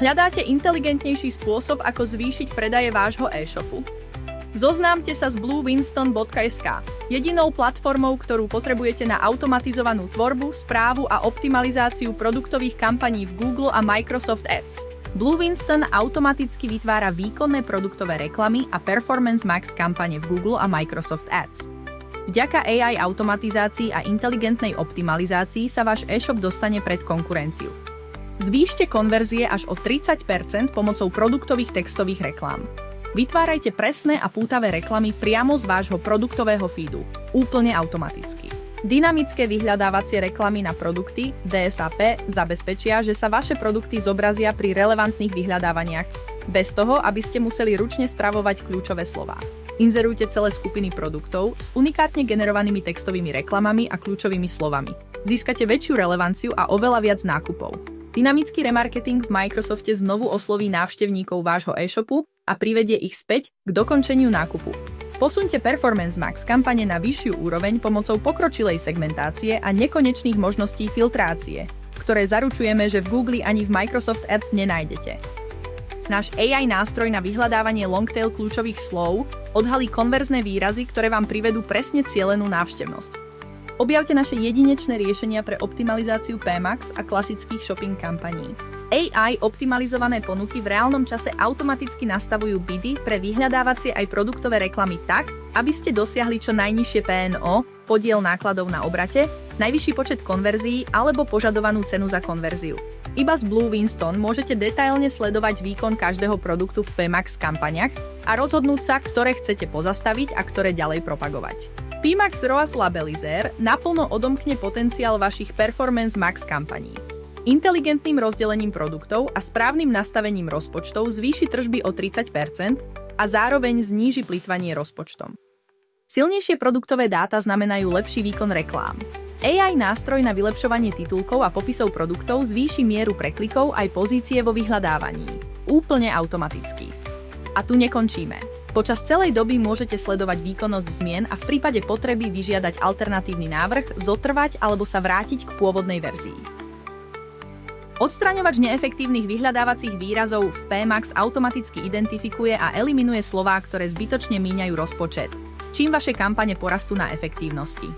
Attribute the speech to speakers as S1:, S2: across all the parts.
S1: Hľadáte inteligentnejší spôsob, ako zvýšiť predaje vášho e-shopu? Zoznámte sa s bluewinston.sk, jedinou platformou, ktorú potrebujete na automatizovanú tvorbu, správu a optimalizáciu produktových kampaní v Google a Microsoft Ads. Bluewinston automaticky vytvára výkonné produktové reklamy a Performance Max kampane v Google a Microsoft Ads. Vďaka AI automatizácii a inteligentnej optimalizácii sa váš e-shop dostane pred konkurenciu. Zvýšte konverzie až o 30% pomocou produktových textových reklám. Vytvárajte presné a pútavé reklamy priamo z vášho produktového feedu, úplne automaticky. Dynamické vyhľadávacie reklamy na produkty DSAP zabezpečia, že sa vaše produkty zobrazia pri relevantných vyhľadávaniach, bez toho, aby ste museli ručne spravovať kľúčové slová. Inzerujte celé skupiny produktov s unikátne generovanými textovými reklamami a kľúčovými slovami. Získate väčšiu relevanciu a oveľa viac nákupov. Dynamický remarketing v Microsofte znovu osloví návštevníkov vášho e-shopu a privedie ich späť k dokončeniu nákupu. Posuňte Performance Max kampane na vyššiu úroveň pomocou pokročilej segmentácie a nekonečných možností filtrácie, ktoré zaručujeme, že v Google ani v Microsoft Ads nenájdete. Náš AI nástroj na vyhľadávanie longtail kľúčových slov odhalí konverzné výrazy, ktoré vám privedú presne cielenú návštevnosť. Objavte naše jedinečné riešenia pre optimalizáciu PMax a klasických shopping kampaní. AI optimalizované ponuky v reálnom čase automaticky nastavujú bidy pre vyhľadávacie aj produktové reklamy tak, aby ste dosiahli čo najnižšie PNO, podiel nákladov na obrate, najvyšší počet konverzií alebo požadovanú cenu za konverziu. Iba z Bluewinston môžete detailne sledovať výkon každého produktu v PMax kampaniach a rozhodnúť sa, ktoré chcete pozastaviť a ktoré ďalej propagovať. PMax ROAS Labelizer naplno odomkne potenciál vašich Performance Max kampaní. Inteligentným rozdelením produktov a správnym nastavením rozpočtov zvýši tržby o 30% a zároveň zníži plytvanie rozpočtom. Silnejšie produktové dáta znamenajú lepší výkon reklám. AI nástroj na vylepšovanie titulkov a popisov produktov zvýši mieru preklikov aj pozície vo vyhľadávaní. Úplne automaticky. A tu nekončíme. Počas celej doby môžete sledovať výkonnosť zmien a v prípade potreby vyžiadať alternatívny návrh, zotrvať alebo sa vrátiť k pôvodnej verzii. Odstraňovač neefektívnych vyhľadávacích výrazov v PMax automaticky identifikuje a eliminuje slová, ktoré zbytočne míňajú rozpočet, čím vaše kampane porastú na efektívnosti.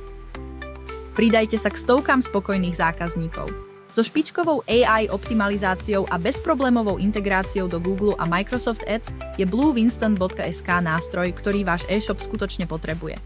S1: Pridajte sa k stovkám spokojných zákazníkov. So špičkovou AI optimalizáciou a bezproblémovou integráciou do Google a Microsoft Ads je bluewinston.sk nástroj, ktorý váš e-shop skutočne potrebuje.